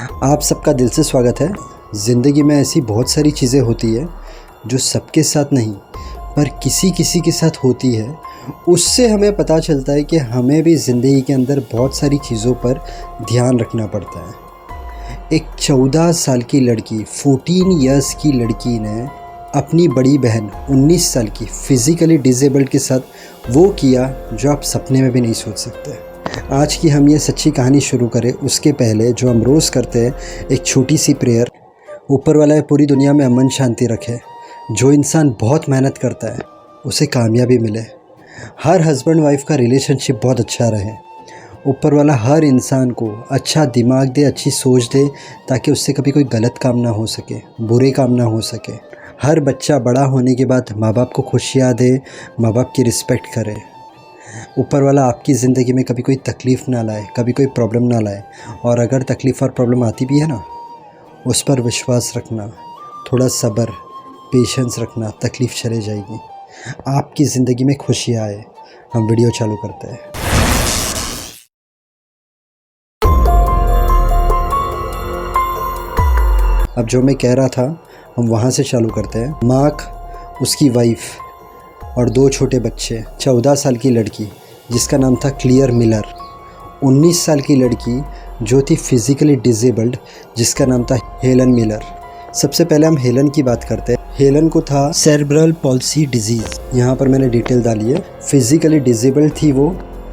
आप सबका दिल से स्वागत है। ज़िंदगी में ऐसी बहुत सारी चीज़ें होती है जो सबके साथ नहीं पर किसी किसी के साथ होती है। उससे हमें पता चलता है कि हमें भी ज़िंदगी के अंदर बहुत सारी चीज़ों पर ध्यान रखना पड़ता है। एक 14 साल की लड़की 14 इयर्स की लड़की ने अपनी बड़ी बहन 19 साल की फिज़िकली डिसेबल्ड के साथ वो किया जो आप सपने में भी नहीं सोच सकते। आज की हम ये सच्ची कहानी शुरू करें उसके पहले जो हम रोज़ करते हैं, एक छोटी सी प्रेयर। ऊपर वाला है पूरी दुनिया में अमन शांति रखे। जो इंसान बहुत मेहनत करता है उसे कामयाबी मिले। हर हस्बैंड वाइफ का रिलेशनशिप बहुत अच्छा रहे। ऊपर वाला हर इंसान को अच्छा दिमाग दे, अच्छी सोच दे, ताकि उससे कभी कोई गलत काम ना हो सके, बुरे काम ना हो सके। हर बच्चा बड़ा होने के बाद माँ बाप को खुशियाँ दे, माँ बाप की रिस्पेक्ट करे। ऊपर वाला आपकी ज़िंदगी में कभी कोई तकलीफ़ ना लाए, कभी कोई प्रॉब्लम ना लाए। और अगर तकलीफ़ और प्रॉब्लम आती भी है ना, उस पर विश्वास रखना, थोड़ा सब्र पेशेंस रखना, तकलीफ़ चले जाएगी। आपकी ज़िंदगी में खुशी आए। हम वीडियो चालू करते हैं। अब जो मैं कह रहा था हम वहाँ से चालू करते हैं। मार्क, उसकी वाइफ और 2 छोटे बच्चे। 14 साल की लड़की जिसका नाम था क्लियर मिलर। 19 साल की लड़की जो थी फिज़िकली डिसेबल्ड जिसका नाम था हेलन मिलर। सबसे पहले हम हेलन की बात करते हैं। हेलन को था सेरेब्रल पॉल्सी डिजीज़। यहाँ पर मैंने डिटेल डाली है। फिज़िकली डिसेबल्ड थी वो।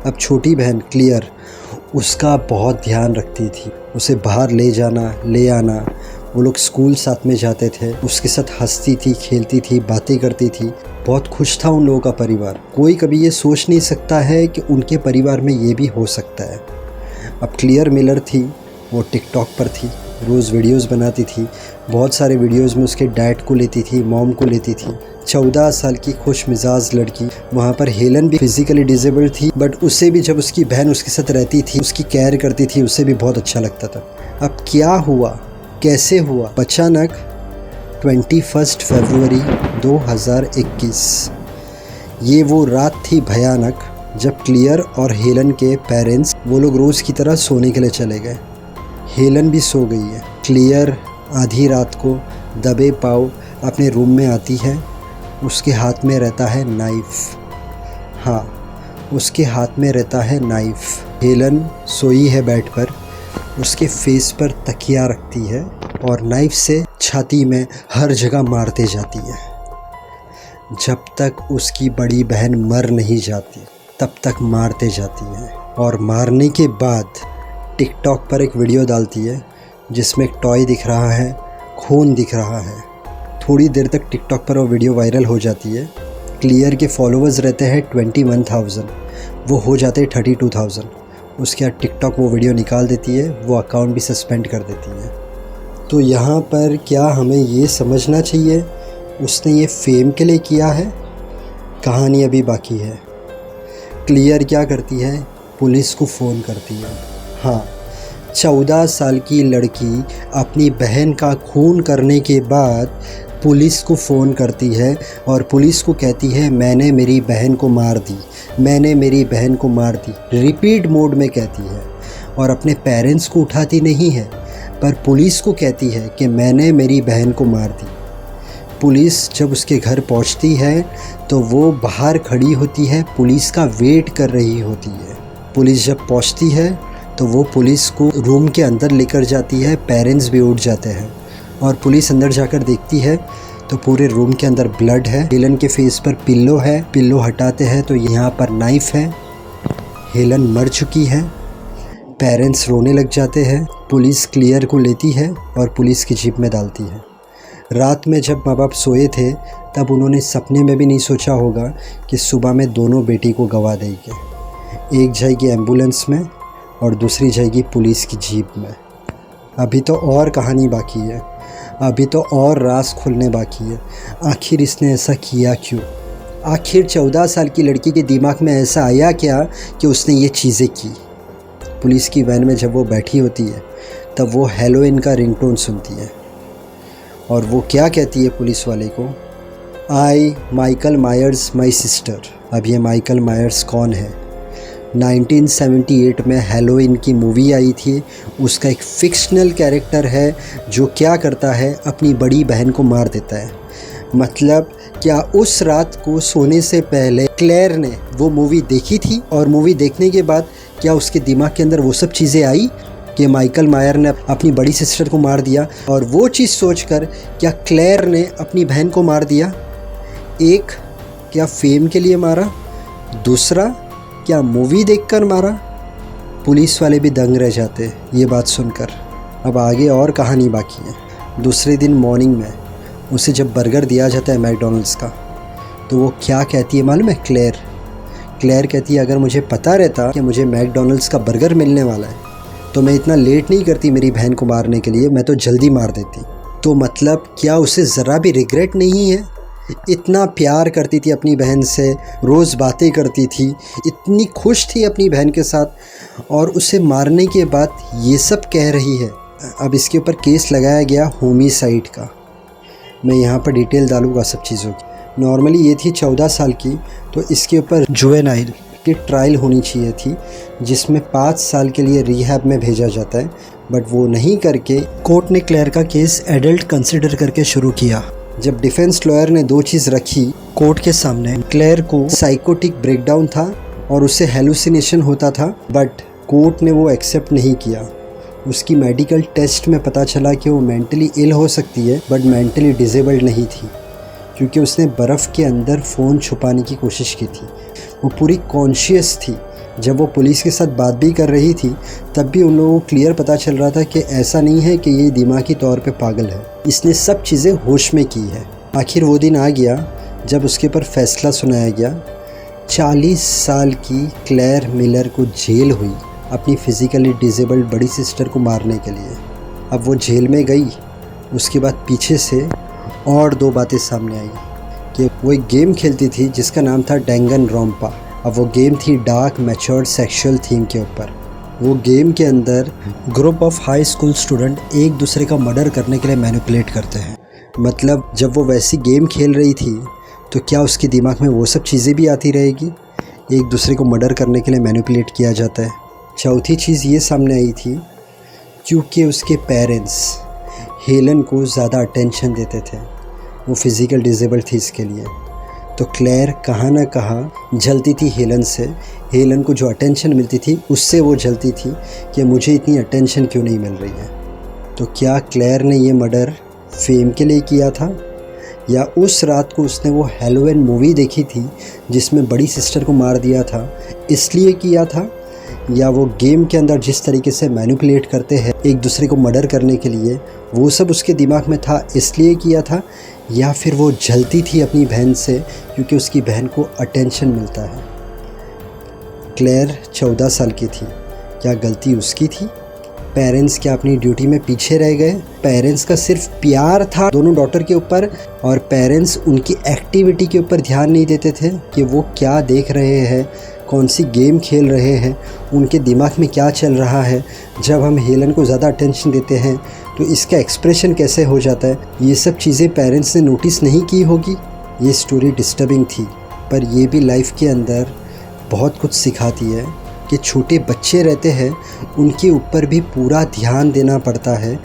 अब छोटी बहन क्लियर उसका बहुत ध्यान रखती थी, उसे बाहर ले जाना ले आना। वो लोग स्कूल साथ में जाते थे, उसके साथ हंसती थी, खेलती थी, बातें करती थी। बहुत खुश था उन लोगों का परिवार। कोई कभी ये सोच नहीं सकता है कि उनके परिवार में ये भी हो सकता है। अब क्लियर मिलर थी, वो टिकटॉक पर थी, रोज़ वीडियोस बनाती थी। बहुत सारे वीडियोस में उसके डैड को लेती थी, मॉम को लेती थी। 14 साल की खुश मिजाज लड़की। वहाँ पर हेलन भी फिज़िकली डिसेबल्ड थी, बट उससे भी जब उसकी बहन उसके साथ रहती थी, उसकी केयर करती थी, उसे भी बहुत अच्छा लगता था। अब क्या हुआ, कैसे हुआ? अचानक 21 फरवरी 2021 ये वो रात थी भयानक जब क्लियर और हेलन के पेरेंट्स वो लोग रोज़ की तरह सोने के लिए चले गए। हेलन भी सो गई है। क्लियर आधी रात को दबे पाँव अपने रूम में आती है। उसके हाथ में रहता है नाइफ़। हाँ, उसके हाथ में रहता है नाइफ़। हेलन सोई है बेड पर, उसके फेस पर तकिया रखती है और नाइफ से छाती में हर जगह मारते जाती है। जब तक उसकी बड़ी बहन मर नहीं जाती तब तक मारते जाती है। और मारने के बाद टिकटॉक पर एक वीडियो डालती है जिसमें एक टॉय दिख रहा है, खून दिख रहा है। थोड़ी देर तक टिकटॉक पर वो वीडियो वायरल हो जाती है। क्लियर के फॉलोअर्स रहते हैं 21,000, वो हो जाते हैं 32,000। उसके बाद टिकटॉक वो वीडियो निकाल देती है, वो अकाउंट भी सस्पेंड कर देती है। तो यहाँ पर क्या हमें ये समझना चाहिए उसने ये फेम के लिए किया है? कहानी अभी बाकी है। क्लियर क्या करती है? पुलिस को फ़ोन करती है। हाँ, 14 साल की लड़की अपनी बहन का खून करने के बाद पुलिस को फ़ोन करती है और पुलिस को कहती है मैंने मेरी बहन को मार दी, मैंने मेरी बहन को मार दी। रिपीट मोड में कहती है और अपने पेरेंट्स को उठाती नहीं है, पर पुलिस को कहती है कि मैंने मेरी बहन को मार दी। पुलिस जब उसके घर पहुंचती है तो वो बाहर खड़ी होती है, पुलिस का वेट कर रही होती है। पुलिस जब पहुंचती है तो वो पुलिस को रूम के अंदर लेकर जाती है। पेरेंट्स भी उठ जाते हैं और पुलिस अंदर जाकर देखती है तो पूरे रूम के अंदर ब्लड है। हेलन के फेस पर पिल्लो है। पिल्लो हटाते हैं तो यहाँ पर नाइफ है। हेलन मर चुकी है। पेरेंट्स रोने लग जाते हैं। पुलिस क्लियर को लेती है और पुलिस की जीप में डालती है। रात में जब माँ बाप सोए थे तब उन्होंने सपने में भी नहीं सोचा होगा कि सुबह में दोनों बेटी को गंवा देंगे। एक जाएगी एम्बुलेंस में और दूसरी जाएगी पुलिस की जीप में। अभी तो और कहानी बाकी है, अभी तो और राज खुलने बाकी है। आखिर इसने ऐसा किया क्यों? आखिर 14 साल की लड़की के दिमाग में ऐसा आया क्या कि उसने ये चीज़ें की? पुलिस की वैन में जब वो बैठी होती है तब वो हेलोइन का रिंगटोन सुनती है और वो क्या कहती है पुलिस वाले को? आई माइकल मायर्स माई सिस्टर। अब ये माइकल मायर्स कौन है? 1978 में हैलोवीन की मूवी आई थी। उसका एक फ़िक्शनल कैरेक्टर है जो क्या करता है, अपनी बड़ी बहन को मार देता है। मतलब क्या उस रात को सोने से पहले क्लेयर ने वो मूवी देखी थी, और मूवी देखने के बाद क्या उसके दिमाग के अंदर वो सब चीज़ें आई कि माइकल मायर ने अपनी बड़ी सिस्टर को मार दिया, और वो चीज़ सोचकर क्या क्लेयर ने अपनी बहन को मार दिया? एक, क्या फेम के लिए मारा? दूसरा, क्या मूवी देखकर मारा? पुलिस वाले भी दंग रह जाते ये बात सुनकर। अब आगे और कहानी बाकी है। दूसरे दिन मॉर्निंग में उसे जब बर्गर दिया जाता है मैकडॉनल्ड्स का, तो वो क्या कहती है मालूम है? क्लेयर कहती है, अगर मुझे पता रहता कि मुझे मैकडॉनल्ड्स का बर्गर मिलने वाला है तो मैं इतना लेट नहीं करती मेरी बहन को मारने के लिए, मैं तो जल्दी मार देती। तो मतलब क्या उसे ज़रा भी रिग्रेट नहीं है? इतना प्यार करती थी अपनी बहन से, रोज़ बातें करती थी, इतनी खुश थी अपनी बहन के साथ, और उसे मारने के बाद ये सब कह रही है। अब इसके ऊपर केस लगाया गया होमिसाइड का। मैं यहाँ पर डिटेल डालूँगा सब चीज़ों की। नॉर्मली ये थी 14 साल की, तो इसके ऊपर जुवेनाइल की ट्रायल होनी चाहिए थी, जिसमें 5 साल के लिए रिहैब में भेजा जाता है, बट वो नहीं करके कोर्ट ने क्लेयर का केस एडल्ट कंसिडर करके शुरू किया। जब डिफेंस लॉयर ने 2 चीज़ रखी कोर्ट के सामने, क्लेयर को साइकोटिक ब्रेकडाउन था और उसे हेलुसिनेशन होता था, बट कोर्ट ने वो एक्सेप्ट नहीं किया। उसकी मेडिकल टेस्ट में पता चला कि वो मेंटली इल हो सकती है, बट मेंटली डिसेबल्ड नहीं थी, क्योंकि उसने बर्फ़ के अंदर फ़ोन छुपाने की कोशिश की थी। वो पूरी कॉन्शियस थी। जब वो पुलिस के साथ बात भी कर रही थी, तब भी उन लोगों को क्लियर पता चल रहा था कि ऐसा नहीं है कि ये दिमागी तौर पे पागल है, इसने सब चीज़ें होश में की है। आखिर वो दिन आ गया जब उसके ऊपर फैसला सुनाया गया। 40 साल की क्लेयर मिलर को जेल हुई अपनी फिज़िकली डिसेबल्ड बड़ी सिस्टर को मारने के लिए। अब वो जेल में गई, उसके बाद पीछे से और 2 बातें सामने आई कि वो एक गेम खेलती थी जिसका नाम था डैंगनरोंपा। अब वो गेम थी डार्क मैच्योर्ड सेक्सुअल थीम के ऊपर। वो गेम के अंदर group of high school student एक दूसरे का मर्डर करने के लिए मैनिपुलेट करते हैं। मतलब जब वो वैसी गेम खेल रही थी तो क्या उसके दिमाग में वो सब चीज़ें भी आती रहेगी? एक दूसरे को मर्डर करने के लिए मैनिपुलेट किया जाता है। चौथी चीज़ ये सामने आई थी क्योंकि उसके पेरेंट्स हेलन को ज़्यादा अटेंशन देते थे, वो फिज़िकल डिसेबल थी इसके लिए। तो क्लेयर कहाँ ना कहाँ जलती थी हेलन से। हेलन को जो अटेंशन मिलती थी उससे वो जलती थी कि मुझे इतनी अटेंशन क्यों नहीं मिल रही है। तो क्या क्लेयर ने ये मर्डर फेम के लिए किया था, या उस रात को उसने वो हैलोवीन मूवी देखी थी जिसमें बड़ी सिस्टर को मार दिया था इसलिए किया था, या वो गेम के अंदर जिस तरीके से मैनिपुलेट करते हैं एक दूसरे को मर्डर करने के लिए वो सब उसके दिमाग में था इसलिए किया था, या फिर वो जलती थी अपनी बहन से क्योंकि उसकी बहन को अटेंशन मिलता है। क्लेयर 14 साल की थी, क्या गलती उसकी थी? पेरेंट्स क्या अपनी ड्यूटी में पीछे रह गए? पेरेंट्स का सिर्फ प्यार था दोनों डॉटर के ऊपर, और पेरेंट्स उनकी एक्टिविटी के ऊपर ध्यान नहीं देते थे कि वो क्या देख रहे हैं, कौन सी गेम खेल रहे हैं, उनके दिमाग में क्या चल रहा है। जब हम हेलन को ज़्यादा अटेंशन देते हैं तो इसका एक्सप्रेशन कैसे हो जाता है, ये सब चीज़ें पेरेंट्स ने नोटिस नहीं की होगी। ये स्टोरी डिस्टर्बिंग थी, पर ये भी लाइफ के अंदर बहुत कुछ सिखाती है कि छोटे बच्चे रहते हैं उनके ऊपर भी पूरा ध्यान देना पड़ता है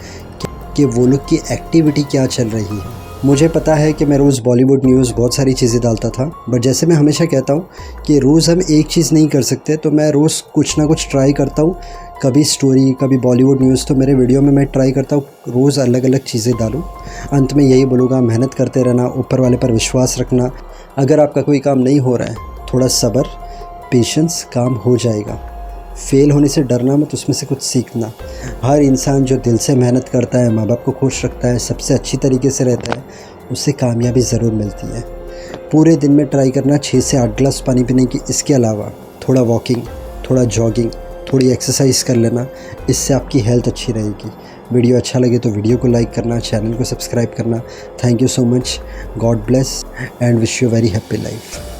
कि वो लोग की एक्टिविटी क्या चल रही है। मुझे पता है कि मैं रोज़ बॉलीवुड न्यूज़ बहुत सारी चीज़ें डालता था, बट जैसे मैं हमेशा कहता हूँ कि रोज़ हम एक चीज़ नहीं कर सकते, तो मैं रोज़ कुछ ना कुछ ट्राई करता हूँ। कभी स्टोरी, कभी बॉलीवुड न्यूज़, तो मेरे वीडियो में मैं ट्राई करता हूँ रोज़ अलग अलग चीज़ें डालूँ। अंत में यही बोलूँगा, मेहनत करते रहना, ऊपर वाले पर विश्वास रखना। अगर आपका कोई काम नहीं हो रहा है, थोड़ा सब्र, पेशेंस, काम हो जाएगा। फेल होने से डरना मत, उसमें से कुछ सीखना। हर इंसान जो दिल से मेहनत करता है, माँ बाप को खुश रखता है, सबसे अच्छी तरीके से रहता है, उससे कामयाबी ज़रूर मिलती है। पूरे दिन में ट्राई करना 6 से 8 गिलास पानी पीने की। इसके अलावा थोड़ा वॉकिंग, थोड़ा जॉगिंग, थोड़ी एक्सरसाइज कर लेना, इससे आपकी हेल्थ अच्छी रहेगी। वीडियो अच्छा लगे तो वीडियो को लाइक करना, चैनल को सब्सक्राइब करना। Thank you so much. God bless and wish you very happy life.